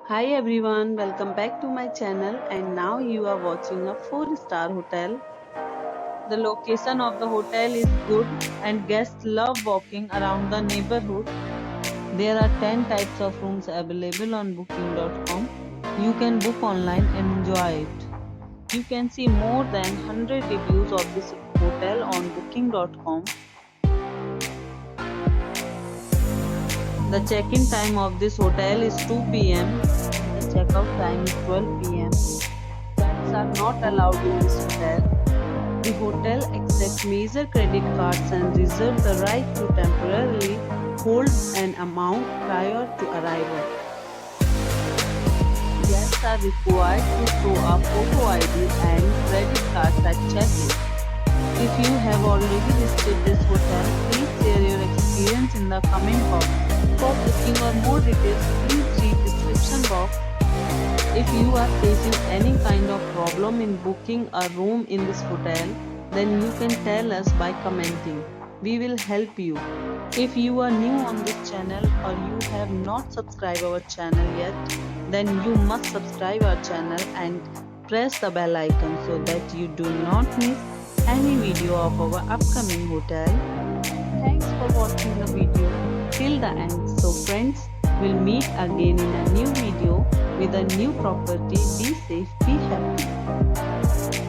Hi everyone, welcome back to my channel and now you are watching a 4-star hotel. The location of the hotel is good and guests love walking around the neighborhood. There are 10 types of rooms available on booking.com. You can book online and enjoy it. You can see more than 100 reviews of this hotel on booking.com. The check-in time of this hotel is 2 p.m. and the check-out time is 12 p.m. Pets are not allowed in this hotel. The hotel accepts major credit cards and reserves the right to temporarily hold an amount prior to arrival. Guests are required to show a photo ID and credit cards at check-in. If you have already visited this hotel, please share your experience in the comment box. For booking or more details, please read description box. If you are facing any kind of problem in booking a room in this hotel, then you can tell us by commenting. We will help you. If you are new on this channel or you have not subscribed our channel yet, then you must subscribe our channel and press the bell icon so that you do not miss any video of our upcoming hotel. Thanks for watching the video till the end. So friends, we'll meet again in a new video with a new property. Be safe, be happy.